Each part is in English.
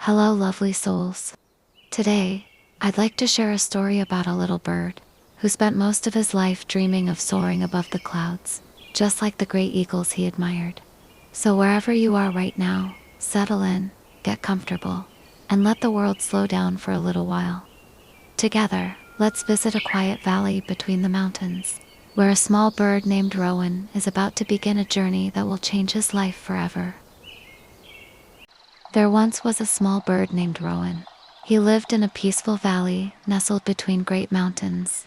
Hello, lovely souls. Today, I'd like to share a story about a little bird who spent most of his life dreaming of soaring above the clouds, just like the great eagles he admired. So wherever you are right now, settle in, get comfortable, and let the world slow down for a little while. Together, let's visit a quiet valley between the mountains, where a small bird named Rowan is about to begin a journey that will change his life forever. There once was a small bird named Rowan. He lived in a peaceful valley nestled between great mountains.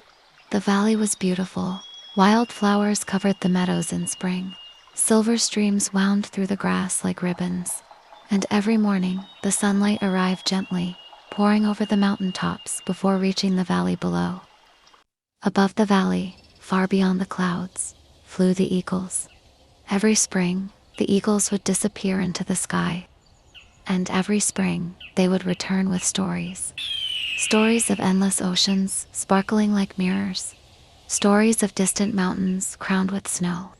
The valley was beautiful. Wild flowers covered the meadows in spring. Silver streams wound through the grass like ribbons. And every morning, the sunlight arrived gently, pouring over the mountain tops before reaching the valley below. Above the valley, far beyond the clouds, flew the eagles. Every spring, the eagles would disappear into the sky. And every spring, they would return with stories. Stories of endless oceans, sparkling like mirrors. Stories of distant mountains crowned with snow.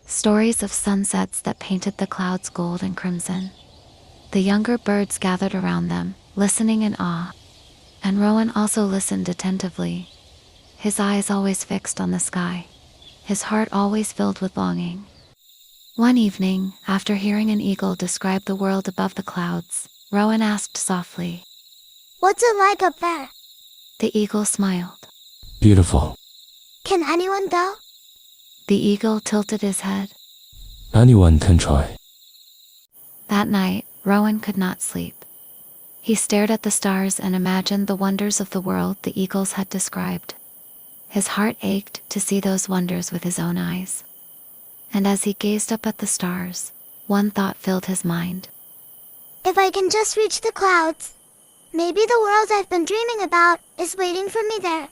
Stories of sunsets that painted the clouds gold and crimson. The younger birds gathered around them, listening in awe. And Rowan also listened attentively, his eyes always fixed on the sky, his heart always filled with longing. One evening, after hearing an eagle describe the world above the clouds, Rowan asked softly, "What's it like up there? The eagle smiled. Beautiful. Can anyone go?" The eagle tilted his head. Anyone can try. That night, Rowan could not sleep. He stared at the stars and imagined the wonders of the world the eagles had described. His heart ached to see those wonders with his own eyes. And as he gazed up at the stars, one thought filled his mind. If I can just reach the clouds, maybe the world I've been dreaming about is waiting for me there.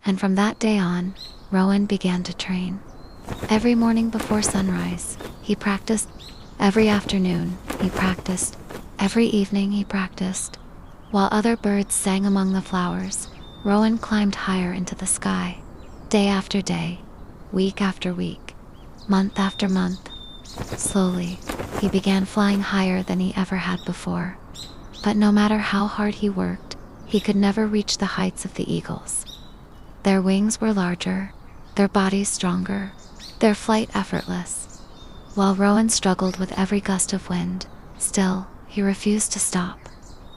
And from that day on, Rowan began to train. Every morning before sunrise, he practiced. Every afternoon, he practiced. Every evening, he practiced. While other birds sang among the flowers, Rowan climbed higher into the sky. Day after day, week after week, month after month. Slowly, he began flying higher than he ever had before. But no matter how hard he worked, he could never reach the heights of the eagles. Their wings were larger, their bodies stronger, their flight effortless. While Rowan struggled with every gust of wind, still, he refused to stop.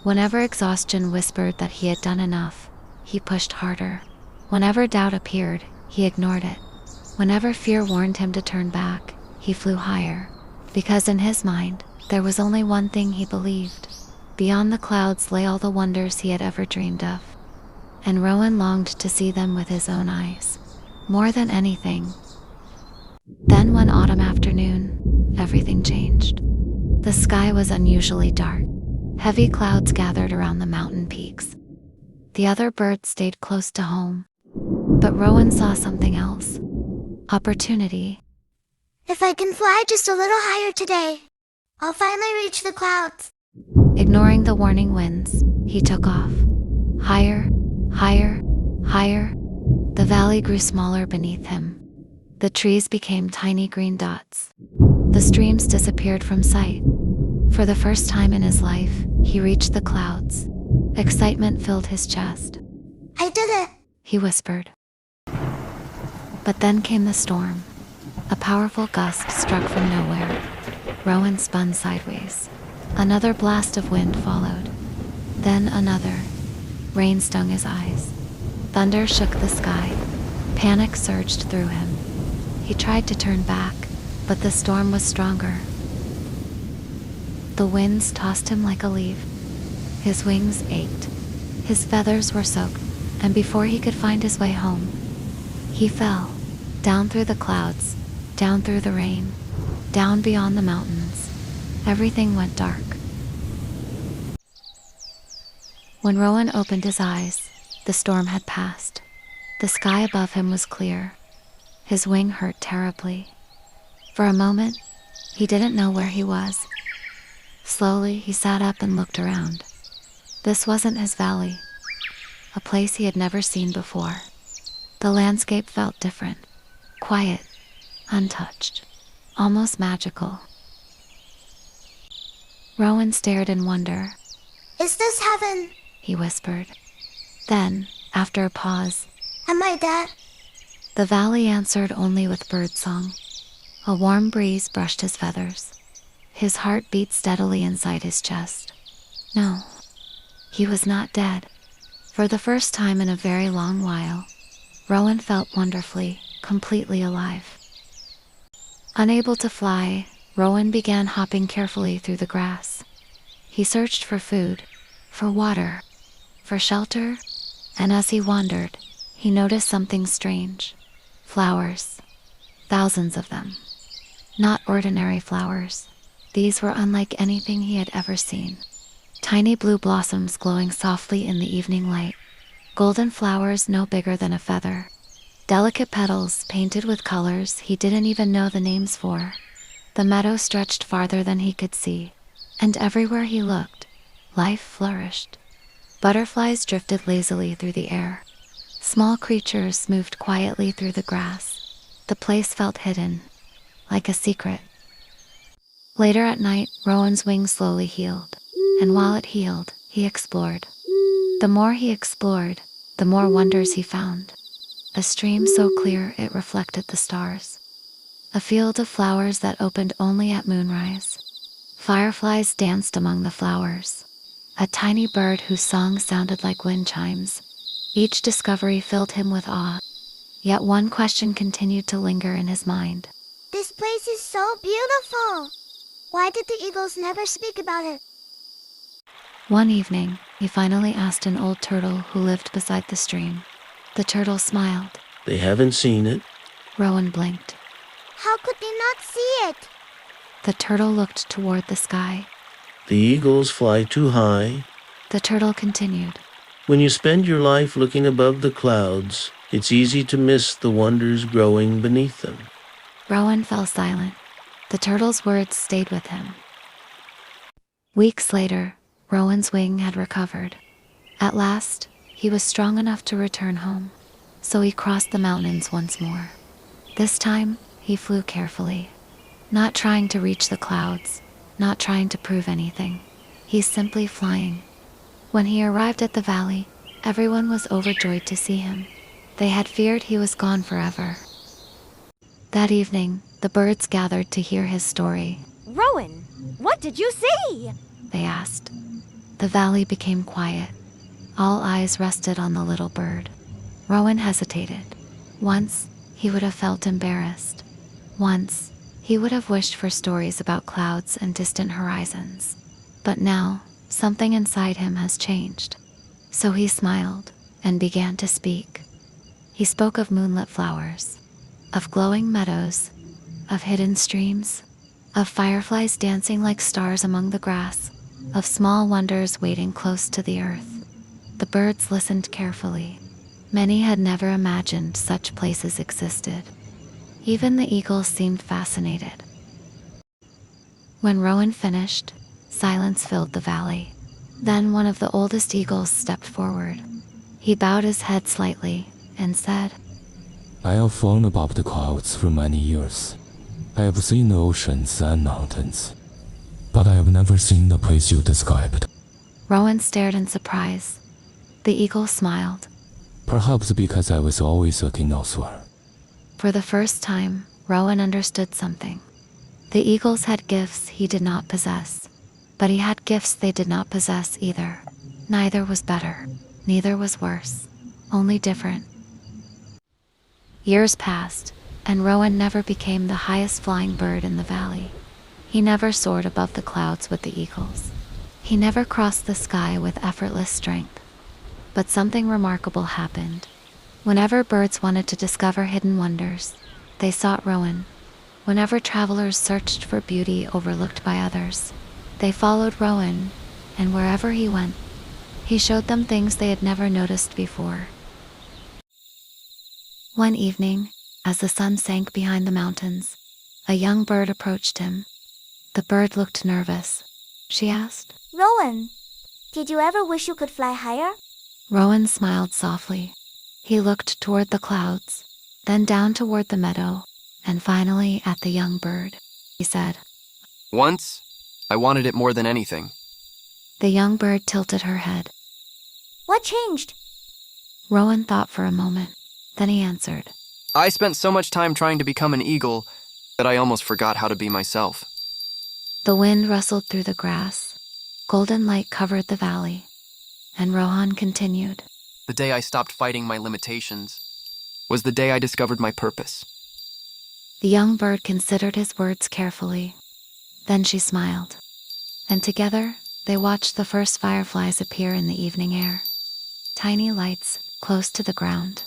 Whenever exhaustion whispered that he had done enough, he pushed harder. Whenever doubt appeared, he ignored it. Whenever fear warned him to turn back, he flew higher. Because in his mind, there was only one thing he believed. Beyond the clouds lay all the wonders he had ever dreamed of. And Rowan longed to see them with his own eyes, more than anything. Then one autumn afternoon, everything changed. The sky was unusually dark. Heavy clouds gathered around the mountain peaks. The other birds stayed close to home. But Rowan saw something else. Opportunity. If I can fly just a little higher today, I'll finally reach the clouds. Ignoring the warning winds, he took off. Higher, higher, higher. The valley grew smaller beneath him. The trees became tiny green dots. The streams disappeared from sight. For the first time in his life, he reached the clouds. Excitement filled his chest. I did it! He whispered. But then came the storm. A powerful gust struck from nowhere. Rowan spun sideways. Another blast of wind followed. Then another. Rain stung his eyes. Thunder shook the sky. Panic surged through him. He tried to turn back, but the storm was stronger. The winds tossed him like a leaf. His wings ached. His feathers were soaked, and before he could find his way home, he fell. Down through the clouds, down through the rain, down beyond the mountains. Everything went dark. When Rowan opened his eyes, the storm had passed. The sky above him was clear. His wing hurt terribly. For a moment, he didn't know where he was. Slowly, he sat up and looked around. This wasn't his valley, a place he had never seen before. The landscape felt different, quiet, untouched, almost magical. Rowan stared in wonder. Is this heaven? he whispered. Then, after a pause, Am I dead? the valley answered only with birdsong. A warm breeze brushed his feathers. His heart beat steadily inside his chest. No, he was not dead. For the first time in a very long while, Rowan felt wonderfully, completely alive. Unable to fly, Rowan began hopping carefully through the grass. He searched for food, for water, for shelter, and as he wandered, he noticed something strange. Flowers. Thousands of them. Not ordinary flowers. These were unlike anything he had ever seen. Tiny blue blossoms glowing softly in the evening light. Golden flowers no bigger than a feather. Delicate petals painted with colors he didn't even know the names for. The meadow stretched farther than he could see, and everywhere he looked, life flourished. Butterflies drifted lazily through the air. Small creatures moved quietly through the grass. The place felt hidden, like a secret. Later at night, Rowan's wings slowly healed, and while it healed, he explored. The more he explored, the more wonders he found. A stream so clear it reflected the stars. A field of flowers that opened only at moonrise. Fireflies danced among the flowers. A tiny bird whose song sounded like wind chimes. Each discovery filled him with awe. Yet one question continued to linger in his mind. This place is so beautiful. Why did the eagles never speak about it? One evening, he finally asked an old turtle who lived beside the stream. The turtle smiled. They haven't seen it. Rowan blinked. How could they not see it? The turtle looked toward the sky. The eagles fly too high. The turtle continued. When you spend your life looking above the clouds, it's easy to miss the wonders growing beneath them. Rowan fell silent. The turtle's words stayed with him. Weeks later, Rowan's wing had recovered. At last, he was strong enough to return home, so he crossed the mountains once more. This time, he flew carefully, not trying to reach the clouds, not trying to prove anything. He's simply flying. When he arrived at the valley, everyone was overjoyed to see him. They had feared he was gone forever. That evening, the birds gathered to hear his story. Rowan, what did you see? They asked. The valley became quiet. All eyes rested on the little bird. Rowan hesitated. Once, he would have felt embarrassed. Once, he would have wished for stories about clouds and distant horizons. But now, something inside him has changed. So he smiled and began to speak. He spoke of moonlit flowers, of glowing meadows, of hidden streams, of fireflies dancing like stars among the grass, of small wonders waiting close to the earth. The birds listened carefully. Many had never imagined such places existed. Even the eagles seemed fascinated. When Rowan finished, silence filled the valley. Then one of the oldest eagles stepped forward. He bowed his head slightly and said, I have flown above the clouds for many years. I have seen the oceans and mountains, but I have never seen the place you described. Rowan stared in surprise. The eagle smiled. Perhaps because I was always looking elsewhere. For the first time, Rowan understood something. The eagles had gifts he did not possess, but he had gifts they did not possess either. Neither was better, neither was worse, only different. Years passed, and Rowan never became the highest flying bird in the valley. He never soared above the clouds with the eagles. He never crossed the sky with effortless strength. But something remarkable happened. Whenever birds wanted to discover hidden wonders, they sought Rowan. Whenever travelers searched for beauty overlooked by others, they followed Rowan, and wherever he went, he showed them things they had never noticed before. One evening, as the sun sank behind the mountains, a young bird approached him. The bird looked nervous. She asked, Rowan, did you ever wish you could fly higher? Rowan smiled softly. He looked toward the clouds, then down toward the meadow, and finally at the young bird. He said, Once, I wanted it more than anything. The young bird tilted her head. What changed? Rowan thought for a moment. Then he answered. I spent so much time trying to become an eagle that I almost forgot how to be myself. The wind rustled through the grass. Golden light covered the valley. And Rowan continued. The day I stopped fighting my limitations was the day I discovered my purpose. The young bird considered his words carefully. Then she smiled. And together, they watched the first fireflies appear in the evening air. Tiny lights, close to the ground,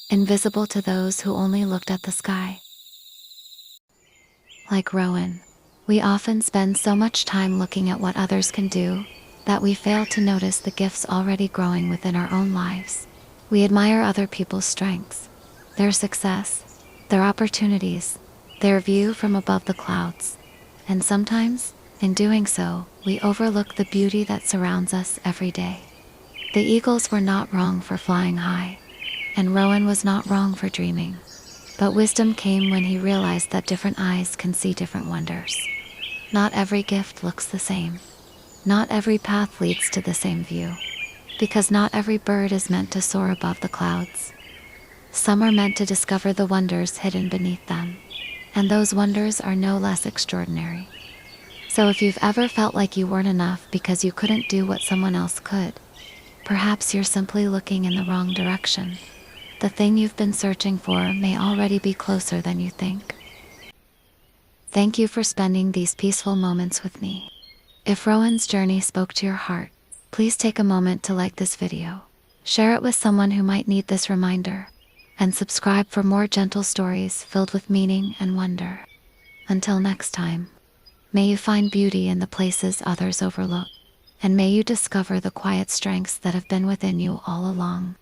invisible to those who only looked at the sky. Like Rowan, we often spend so much time looking at what others can do that we fail to notice the gifts already growing within our own lives. We admire other people's strengths, their success, their opportunities, their view from above the clouds. And sometimes, in doing so, we overlook the beauty that surrounds us every day. The eagles were not wrong for flying high, and Rowan was not wrong for dreaming. But wisdom came when he realized that different eyes can see different wonders. Not every gift looks the same. Not every path leads to the same view. Because not every bird is meant to soar above the clouds. Some are meant to discover the wonders hidden beneath them. And those wonders are no less extraordinary. So if you've ever felt like you weren't enough because you couldn't do what someone else could, perhaps you're simply looking in the wrong direction. The thing you've been searching for may already be closer than you think. Thank you for spending these peaceful moments with me. If Rowan's journey spoke to your heart, please take a moment to like this video, share it with someone who might need this reminder, and subscribe for more gentle stories filled with meaning and wonder. Until next time, may you find beauty in the places others overlook, and may you discover the quiet strengths that have been within you all along.